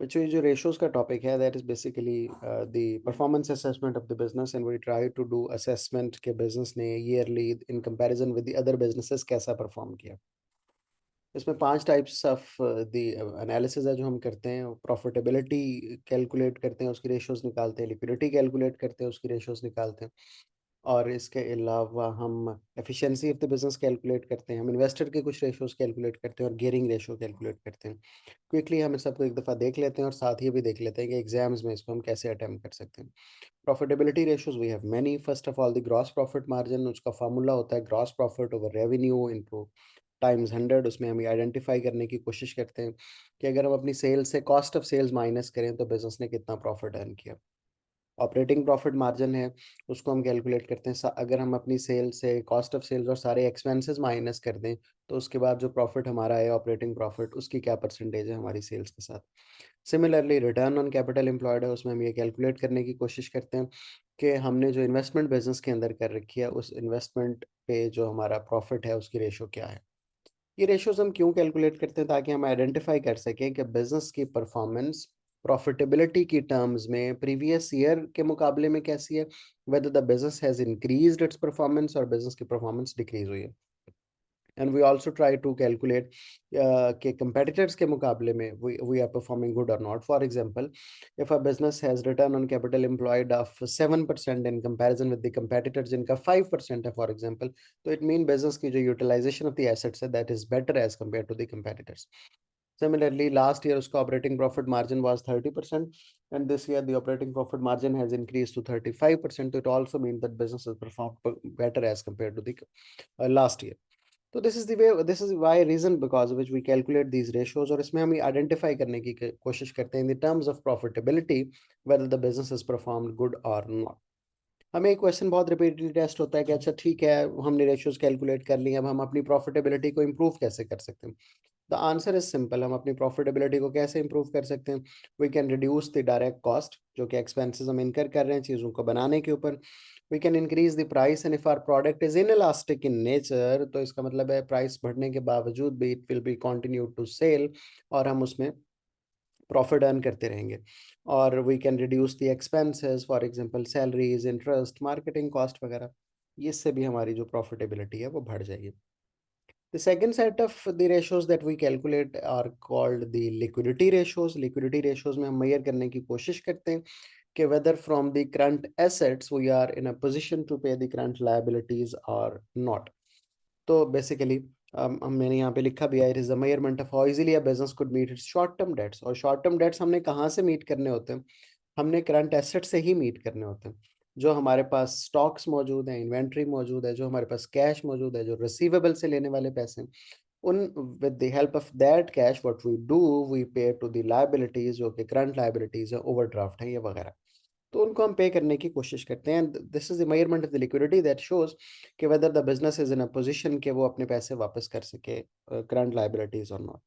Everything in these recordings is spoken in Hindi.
बच्चों, ये जो रेशोज का टॉपिक है, that is basically the performance assessment of the business, and we try to do assessment के बिजनेस ने yearly in comparison with the other businesses कैसा परफॉर्म किया। इसमें 5 टाइप्स ऑफ द एनालिसिस है जो हम करते हैं। प्रॉफिटेबिलिटी कैलकुलेट करते हैं, उसकी रेशोज़ निकालते हैं। लिक्विडिटी कैलकुलेट करते हैं, उसकी रेशोज़ निकालते हैं। और इसके अलावा हम efficiency of the business calculate करते हैं। हम इन्वेस्टर के कुछ रेशोज़ कैलकुलेट करते हैं और गियरिंग रेशो कैलकुलेट करते हैं। क्विकली हम इन सबको एक दफ़ा देख लेते हैं और साथ ही भी देख लेते हैं कि एग्ज़ाम्स में इसको हम कैसे अटेम्प्ट कर सकते हैं। Profitability ratios we have many. First of all the gross profit margin, उसका फ़ॉर्मूला होता है gross profit over revenue into times 100। उसमें हम ये आइडेंटिफ़ाई करने की कोशिश करते हैं कि अगर हम अपनी सेल से कॉस्ट ऑफ सेल्स माइनस करें तो बिज़नेस ने कितना प्रॉफिट अर्न किया। ऑपरेटिंग प्रॉफिट मार्जिन है, उसको हम कैलकुलेट करते हैं। अगर हम अपनी सेल से कॉस्ट ऑफ सेल्स और सारे एक्सपेंसेस माइनस कर दें, तो उसके बाद जो प्रॉफिट हमारा है ऑपरेटिंग प्रॉफिट, उसकी क्या परसेंटेज है हमारी सेल्स के साथ। Similarly return on capital employed है, उसमें हम ये कैलकुलेट करने की कोशिश करते हैं कि हमने जो इन्वेस्टमेंट बिजनेस के अंदर कर रखी है, उस इन्वेस्टमेंट पे जो हमारा प्रॉफिट है उसकी रेशो क्या है। ये रेशोज़ हम क्यों कैलकुलेट करते हैं, ताकि हम आइडेंटिफ़ाई कर सकें कि बिज़नेस की परफ़ॉर्मेंस प्रॉफ़िटेबिलिटी की टर्म्स में प्रीवियस ईयर के मुकाबले में कैसी है, whether the business has increased its performance और बिज़नेस की परफ़ॉर्मेंस डिक्रीज़ हुई है। And we also try to calculate कि कंपेटिटर्स के मुकाबले में वी आर परफॉर्मिंग गुड और not. For example, if a business has return on capital employed of 7% in comparison with the competitors जिनका 5% है फॉर एग्जांपल, तो इट मीन बिजनेस की जो यूटिलाइजेशन ऑफ द एसेट्स है that is better as compare to the competitors. Similarly, last year उसका operating profit margin was 30%, and this year the operating profit margin has increased to 35%. It also means that business has performed better as compared to the last year. तो this is why reason because which we calculate these ratios, और इसमें हम आइडेंटिफाई करने की कोशिश करते हैं in the terms of profitability whether the business is performed good और नॉट। हमें एक क्वेश्चन बहुत रिपीटली टेस्ट होता है कि अच्छा ठीक है, हमने रेशियोज कैलकुलेट कर ली, अब हम अपनी प्रॉफिटेबिलिटी को इम्प्रूव कैसे कर सकते हैं। The answer is simple. हम अपनी प्रॉफिटेबिलिटी को कैसे इंप्रूव कर सकते हैं। We can reduce the direct cost, जो कि एक्सपेंसेस हम इनकर कर रहे हैं चीज़ों को बनाने के ऊपर। We can increase the price, and if our product is inelastic in nature, तो इसका मतलब है प्राइस बढ़ने के बावजूद भी it will be continue to sell, और हम उसमें प्रॉफिट अर्न करते रहेंगे। और we can reduce the expenses, for example salaries, interest, marketing cost वगैरह। इससे भी हमारी जो प्रॉफिटेबिलिटी है वो बढ़ जाएगी। The second set of the ratios that we calculate are called the liquidity ratios. Liquidity ratios में हम measure करने की कोशिश करते हैं कि whether from the current assets we are in a position to pay the current liabilities or not. तो basically मैंने यहाँ पे लिखा भी है, it is the measurement of how easily a business could meet its short term debts। और short term debts हमने कहाँ से meet करने होते हैं, हमने करंट एसेट से ही मीट करने होते हैं। जो हमारे पास स्टॉक्स मौजूद हैं, इन्वेंट्री मौजूद है, जो हमारे पास कैश मौजूद है, जो रिसीवेबल से लेने वाले पैसे हैं, उन with the help of that cash what we do, we pay to the liabilities, जो कि करंट लायबिलिटीज है, ओवरड्राफ्ट है, ये वगैरह। तो उनको हम पे करने की कोशिश करते हैं। This is the measurement of the liquidity that shows कि whether the business is in a position कि वो अपने पैसे वापस कर सके करंट लायबिलिटीज और नॉट।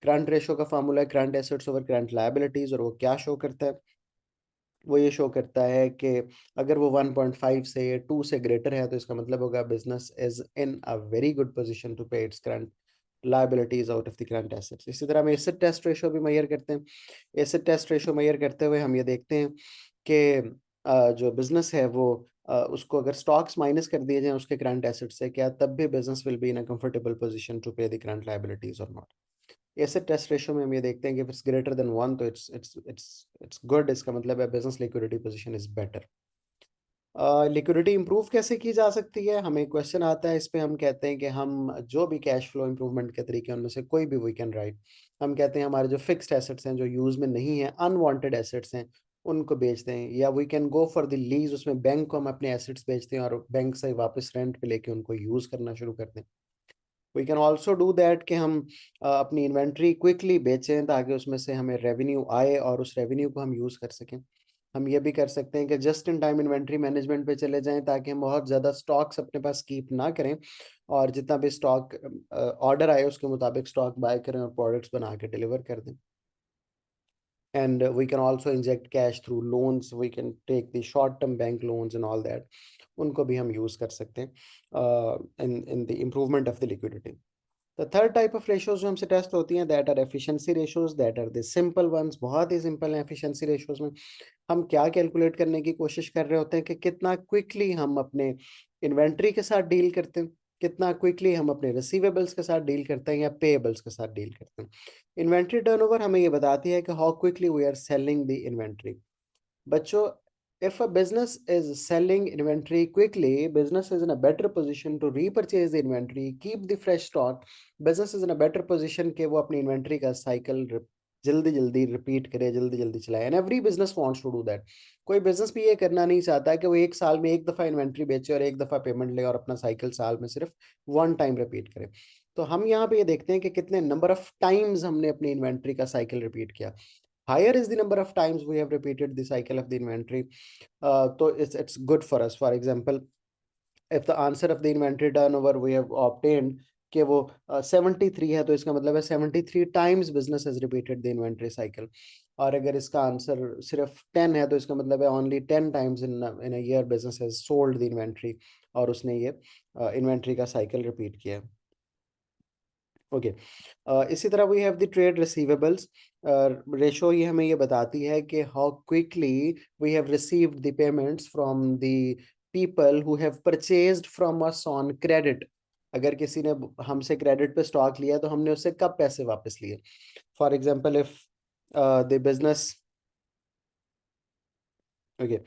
करंट रेशो का फार्मूला है current assets over current liabilities, और वो क्या शो करता है, वो ये शो करता है कि अगर वो 1.5 से 2 से ग्रेटर है, तो इसका मतलब होगा business is in a very good position to pay its current liabilities out of the current assets. इसी तरह हम एसेट टेस्ट रेशो भी मेजर करते हैं। एसेट टेस्ट रेशो मेजर करते हुए हम ये देखते हैं कि जो बिजनेस है वो उसको अगर स्टॉक्स माइनस कर दिए जाएं उसके करंट एसेट से, क्या तब भी business will be in a comfortable position to pay the current liabilities और नॉट। एसिड टेस्ट रेशियो में हम ये देखते हैं कि इफ इट्स ग्रेटर देन 1 तो इट्स गुड, इसका मतलब है business liquidity position is better. Liquidity improve कैसे की जा सकती है, हमें क्वेश्चन आता है इस पे। हम कहते हैं कि हम जो भी कैश फ्लो इंप्रूवमेंट के तरीके हैं उनमें से कोई भी वी कैन राइट। हम कहते हैं हमारे जो फिक्स्ड एसेट्स हैं, जो यूज में नहीं है, अनवांटेड एसेट्स हैं, उनको बेच दें, या we can go for the lease, उसमें बैंक को हम अपने एसेट्स बेचते हैं और बैंक से वापस रेंट पे लेके उनको यूज करना शुरू कर दें। We can also do that कि हम अपनी इन्वेंट्री क्विकली बेचें ताकि उसमें से हमें रेवेन्यू आए और उस रेवेन्यू को हम यूज़ कर सकें। हम ये भी कर सकते हैं कि just in time inventory management पे चले जाएं ताकि हम बहुत ज़्यादा स्टॉक्स अपने पास कीप ना करें, और जितना भी स्टॉक ऑर्डर आए उसके मुताबिक स्टॉक बाय करें और प्रोडक्ट्स बना के डिलीवर कर दें। And we can also inject cash through loans. We can take the short term bank loans and all that, उनको भी हम यूज़ कर सकते हैं in in the improvement of the liquidity. तो थर्ड टाइप ऑफ रेशियोज जो हमसे टेस्ट होती हैं that are efficiency ratios, that are the simple ones, बहुत ही सिंपल है। एफिशिएंसी रेशियोज में हम क्या कैलकुलेट करने की कोशिश कर रहे होते हैं कि कितना क्विकली हम अपने इन्वेंट्री के साथ डील करते हैं, कितना क्विकली हम अपने रिसीवेबल्स के साथ डील करते हैं या पेएबल्स के साथ डील करते हैं। इन्वेंट्री टर्नओवर हमें ये बताती है कि how quickly we are selling the inventory. बच्चों, if a business is selling inventory quickly, business is in a better position to repurchase the inventory, keep the fresh stock. Business is in a better position कि वो अपनी inventory का cycle जल्दी जल्दी रिपीट करे, जल्दी जल्दी चलाए। And every business wants to do that. कोई बिजनेस भी ये करना नहीं चाहता है कि वो एक साल में एक दफा इन्वेंट्री बेचे और एक दफा पेमेंट ले और अपना साइकिल साल में सिर्फ वन टाइम रिपीट करे। तो हम यहाँ पे ये देखते हैं कि कितने नंबर ऑफ टाइम्स हमने अपनी इन्वेंट्री का साइकिल रिपीट किया। Higher is the number of times we have repeated the cycle of the inventory, so it's good for us. For example, if the answer of the inventory turnover we have obtained कि वो 73 है, तो इसका मतलब है 73 times business has repeated the inventory cycle। और अगर इसका आंसर सिर्फ 10 है, तो इसका मतलब है only 10 times in a year business has sold the inventory, और उसने ये इन्वेंट्री का साइकिल रिपीट किया। ओके, इसी तरह we have the trade receivables ratio. ये हमें ये बताती है कि how quickly we have received the payments from the people who have purchased from us on credit. अगर किसी ने हमसे क्रेडिट पे स्टॉक लिया तो हमने उससे कब पैसे वापस लिए। For example, if the business, okay,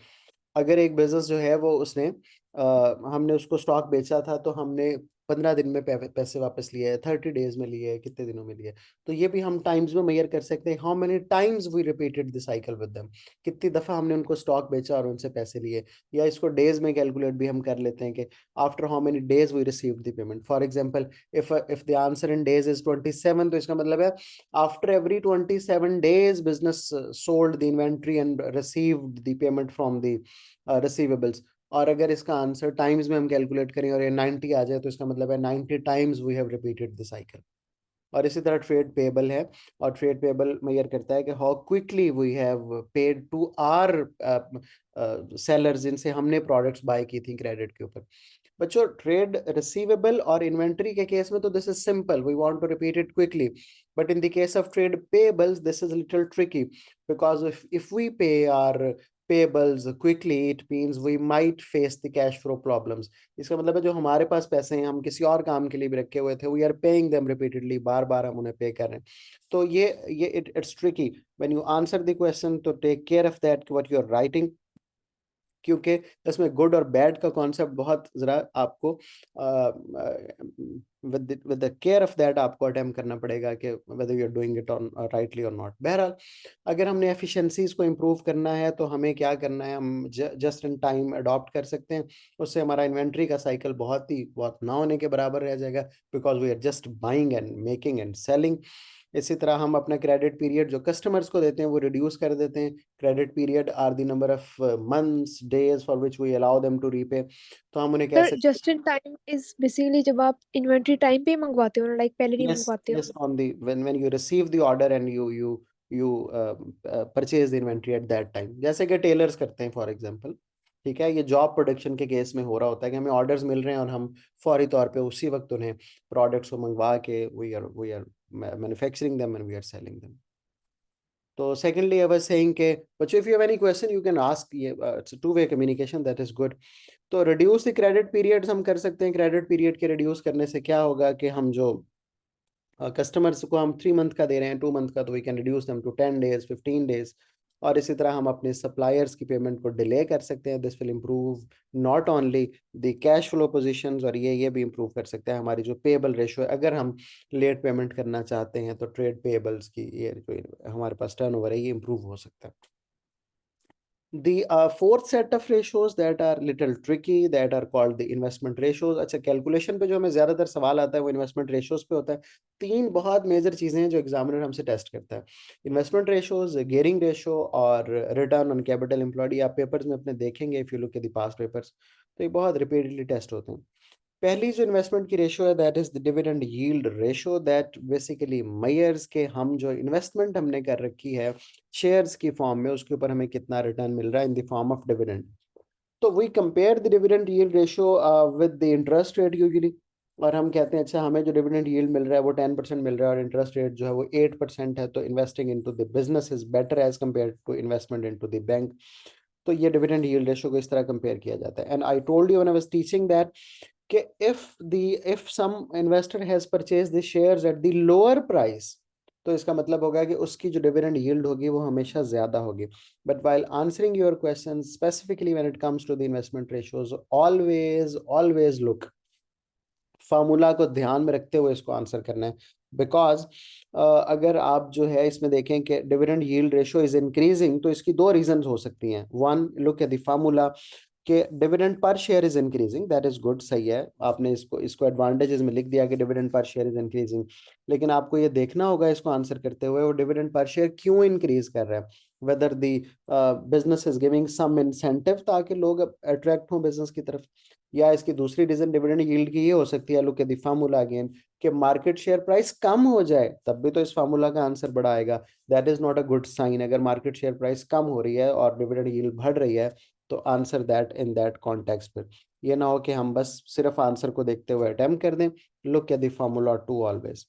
अगर एक बिजनेस जो है वो उसने हमने उसको स्टॉक बेचा था, तो हमने 15 दिन में पैसे वापस लिए, 30 डेज में लिए, कितने दिनों में लिए। तो ये भी हम टाइम्स में मेजर कर सकते हैं। How many times we repeated the cycle with them, कितनी दफा हमने उनको स्टॉक बेचा और उनसे पैसे लिए। या इसको डेज में कैलकुलेट भी हम कर लेते हैं कि after how many days we received the payment. For example, if the answer in days is 27, तो इसका मतलब है after every 27 days business sold the inventory and received the payment from the receivables. और अगर इसका आंसर टाइम्स में हम कैलकुलेट करें और ये 90 आ जाए, तो इसका मतलब है 90 times we have repeated the cycle. और इसी तरह ट्रेड पेबल है, और ट्रेड पेबल मेजर करता है कि how quickly we have paid to our sellers, जिनसे हमने प्रोडक्ट्स बाय की थी क्रेडिट के ऊपर। बच्चों, ट्रेड रिसीवेबल और इन्वेंट्री के केस में तो this is simple, we want to repeat it quickly. But in the case of trade payables this is little tricky, because if we pay our payables quickly, it means we might face the cash flow problems। इसका मतलब है जो हमारे पास पैसे हैं, हम किसी और काम के लिए भी रखे हुए थे, we are paying them repeatedly, बार बार हम उन्हें पे कर रहे हैं। तो ये it's tricky when you answer the question, तो take care of that what you are writing, क्योंकि इसमें गुड और बैड का कॉन्सेप्ट बहुत ज़रा आपको with the care of that आपको अटेम्प्ट करना पड़ेगा कि whether you are doing it on rightly और नॉट। बहरहाल, अगर हमने एफिशिएंसीज को इम्प्रूव करना है तो हमें क्या करना है, हम जस्ट इन टाइम अडॉप्ट कर सकते हैं। उससे हमारा इन्वेंट्री का साइकिल बहुत ना होने के बराबर रह जाएगा, because we are just buying and making and selling. इसी तरह हम अपना क्रेडिट पीरियड जो कस्टमर्स को देते हैं वो रिड्यूस कर देते हैं। Credit period are the number of months days for which we allow them to repay. तो हम उन्हें कह सर सकते just in time is basically जब आप इन्वेंट्री टाइम पे मंगवाते हो ना, लाइक पहले हैं, नहीं yes, मंगवाते हो। yes, on the when you receive the order and you purchase the inventory at that time, जैसे कि टेलर्स करते हैं फॉर एग्जांपल। ठीक है, ये जॉब प्रोडक्शन के केस में हो रहा होता है कि हमें ऑर्डर्स मिल रहे हैं और हम फौरी तौर पे उसी वक्त उन्हें प्रोडक्ट्स को मंगवा के we are manufacturing them and we are selling them. तो सेकेंडली आई वाज सेइंग के बच्चों, if you have any question you can ask, ये it's two way communication, that is good. तो रिड्यूस द क्रेडिट पीरियड्स हम कर सकते हैं। क्रेडिट पीरियड के रिड्यूस करने से क्या होगा कि हम जो कस्टमर्स को हम 3 मंथ का दे रहे हैं, 2 मंथ का, तो we can reduce them to 10 days, 15 days। और इसी तरह हम अपने सप्लायर्स की पेमेंट को डिले कर सकते हैं। This will improve not only the cash flow positions, और ये भी इम्प्रूव कर सकते हैं हमारी जो पेबल रेशो है। अगर हम लेट पेमेंट करना चाहते हैं तो ट्रेड पेबल्स की ये जो हमारे पास टर्नओवर है ये इम्प्रूव हो सकता है। The fourth set of ratios that are little tricky, that are called the investment ratios। अच्छा, कैलकुलेशन पे जो हमें ज्यादातर सवाल आता है वो इन्वेस्टमेंट रेशियोज पे होता है। तीन बहुत मेजर चीजें हैं जो एग्जामिनर हमसे टेस्ट करता है, इन्वेस्टमेंट रेशियोज, गियरिंग रेशियो और रिटर्न ऑन कैपिटल एम्प्लॉयड। आप पेपर्स में अपने देखेंगे, if you look at the past papers, तो ये बहुत रिपीटेडली टेस्ट होते हैं। पहली जो इन्वेस्टमेंट की रेशियो है that is the dividend yield ratio, that basically measures के हम जो इन्वेस्टमेंट हमने कर रखी है शेयर्स की फॉर्म में, उसके ऊपर हमें कितना रिटर्न मिल रहा है in the form of dividend. तो we compare the dividend yield ratio with the interest rate usually. और हम कहते हैं अच्छा हमें जो डिविडेंड यील्ड मिल रहा है वो 10% मिल रहा है और इंटरेस्ट रेट जो है वो 8% है, तो investing into the business is better as compare to investment into the bank. तो ये डिविडेंड यील्ड रेशियो को इस तरह कंपेयर किया जाता है। And I told you when I was teaching that कि if some investor has purchased the shares at the lower price, तो इसका मतलब होगा कि उसकी जो डिविडेंड यील्ड होगी वो हमेशा ज्यादा होगी। But while answering your question specifically when it comes to the investment ratios, always look, formula को ध्यान में रखते हुए इसको आंसर करना है। बिकॉज अगर आप जो है इसमें देखें कि dividend yield ratio is increasing, तो इसकी दो रीजंस हो सकती हैं। One, look at the formula कि dividend per share is increasing, that is good, सही है, आपने इसको एडवांटेजेस में लिख दिया कि dividend per share is increasing. लेकिन आपको ये देखना होगा इसको आंसर करते हुए वो डिविडेंड पर शेयर क्यों इंक्रीज कर रहा है, whether the business is giving some incentive ताकि लोग अट्रैक्ट हों बिजनेस की तरफ, या इसकी दूसरी रीजन डिविडेंड यील्ड की ये हो सकती है, look at the formula again, कि मार्केट शेयर प्राइस कम हो जाए तब भी तो इस फार्मूला का आंसर बड़ा आएगा। That is not a good sign. अगर मार्केट शेयर प्राइस कम हो रही है और डिविडेंड यील्ड बढ़ रही है तो answer that in that context पर। ये ना हो कि हम बस सिर्फ आंसर को देखते हुए अटेम्प्ट कर दें। Look at the formula to always.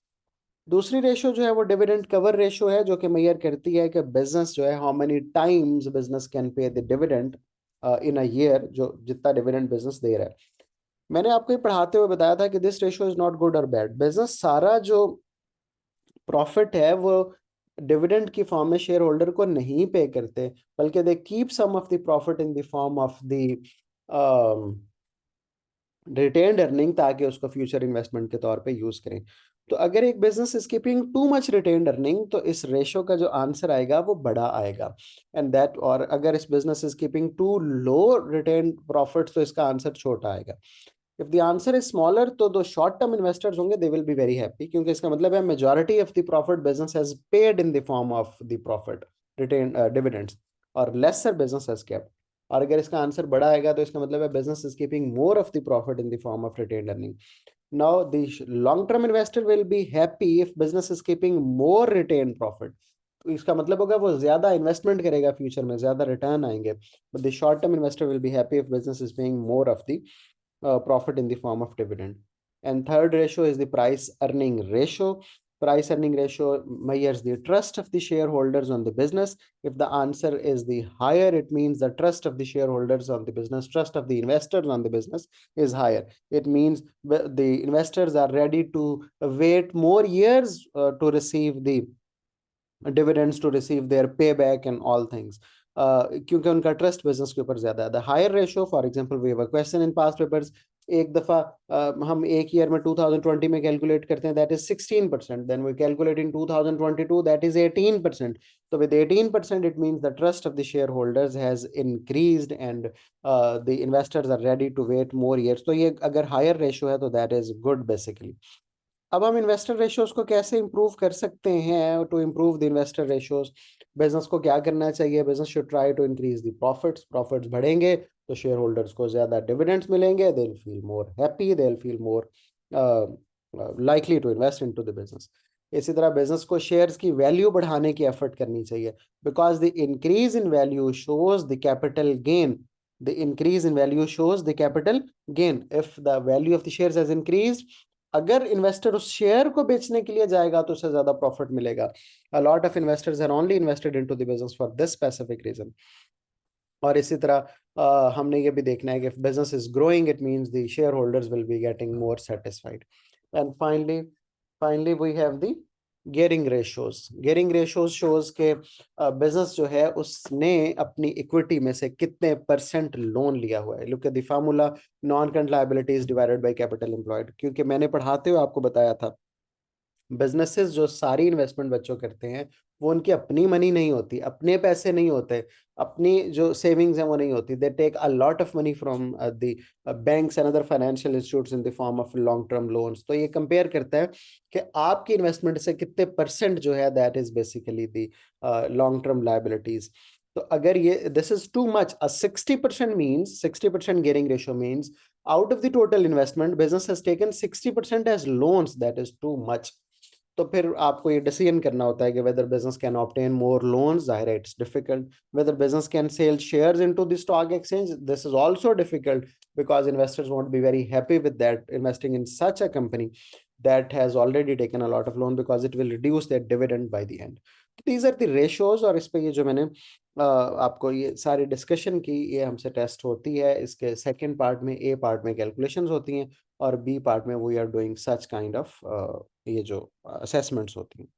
दूसरी रेशियो जो है वो डिविडेंड कवर रेशियो है, जो कि मेजर करती है कि बिजनेस जो है how many times business can pay the dividend in a year, जो जितना डिविडेंड बिजनेस दे रहा है। मैंने आपको ये पढ़ाते हुए बताया था कि this ratio is not good और बैड। बिजनेस सारा जो प्रॉफिट है वो डिविडेंड की फॉर्म में शेयर होल्डर को नहीं पे करते, बल्कि they keep some of the profit in the form of the retained earning, ताकि उसको फ्यूचर इन्वेस्टमेंट के तौर पे यूज करें। तो अगर एक business is keeping too much retained earning तो इस रेशो का जो आंसर आएगा वो बड़ा आएगा। एंड दैट, और अगर इस business is keeping too low retained profits तो इसका आंसर छोटा आएगा। If the answer is smaller तो दो शॉर्ट टर्म इन्वेस्टर्स होंगे, they will be very happy, क्योंकि इसका मतलब है majority of the profit business has paid in the form of the profit retain dividends, और लेसर बिजनेस हैज केप्ट। और अगर इसका आंसर बड़ा आएगा तो इसका मतलब है business is keeping more of the profit in the form of retained earning. Now the long term investor will be happy if business is keeping more retain profit, तो इसका मतलब होगा वो ज्यादा इन्वेस्टमेंट करेगा, फ्यूचर में ज्यादा रिटर्न आएंगे। But the short term investor will be happy if business is paying more of the profit in the form of dividend. And third ratio is the price earning ratio. Price earning ratio measures the trust of the shareholders on the business. If the answer is the higher, it means the trust of the shareholders on the business, trust of the investors on the business is higher. It means the investors are ready to wait more years to receive the dividends, to receive their payback and all things, क्योंकि उनका ट्रस्ट बिजनेस के ऊपर ज्यादा है। The higher ratio, for example we have a question in past papers, एक दफा हम एक ईयर में 2020 में कैलकुलेट करते हैं, that is 16%, then we calculate in 2022, that is 18%। तो with 18% it means the trust of the share holders has increased and the investors are ready to wait more years. तो ये अगर हायर रेशियो है तो दैट इज गुड बेसिकली। अब हम इन्वेस्टर रेशियोज को कैसे इंप्रूव कर सकते हैं? To improve the investor ratios, business को क्या करना चाहिए? Business should try to increase the profits. Profits बढ़ेंगे तो शेयर होल्डर्स को ज्यादा डिविडेंड्स मिलेंगे, they will feel more happy, they will feel more likely to invest into the business. इसी तरह बिजनेस को शेयर्स की वैल्यू बढ़ाने की एफर्ट करनी चाहिए, because the increase in value shows the capital gain. The increase in value shows the capital gain. If the value of the shares has increased, अगर इन्वेस्टर उस शेयर को बेचने के लिए जाएगा तो उसे ज्यादा प्रॉफिट मिलेगा। A lot of investors are only invested into the business for this specific reason. और इसी तरह हमने ये भी देखना है कि business is growing, it means the share holders will be getting more satisfied. And finally we have the gearing ratios. Gearing ratios shows के बिजनेस जो है उसने अपनी इक्विटी में से कितने परसेंट लोन लिया हुआ है। Look at the formula, non current liabilities divided by capital employed. क्योंकि मैंने पढ़ाते हुए आपको बताया था बिजनेसेस जो सारी इन्वेस्टमेंट बच्चों करते हैं वो उनकी अपनी मनी नहीं होती, अपने पैसे नहीं होते, अपनी जो सेविंग्स हैं वो नहीं होती। They take a lot of money from the banks and other financial institutes in the form of long term loans. तो ये कंपेयर करता है कि आपकी इन्वेस्टमेंट से कितने परसेंट जो है that is basically the long term liabilities. तो अगर ये this is too much, a 60% means 60% gearing ratio means out of the total investment business has taken 60% as loans, that is too much. तो फिर आपको ये डिसीजन करना होता है कि whether business can obtain more loans, जाहिर है it's difficult. Whether business can sell shares into the stock exchange, this is also difficult because investors won't be very happy with that, investing in such a company that has already taken a lot of loan, because it will reduce their dividend by the end. These are the ratios. और इस पे ये जो मैंने आपको ये सारी डिस्कशन की, ये हमसे टेस्ट होती है. इसके सेकंड पार्ट में, ए पार्ट में कैलकुलेशंस होती हैं, और बी पार्ट में we are doing such kind of ये जो असेसमेंट्स होती हैं.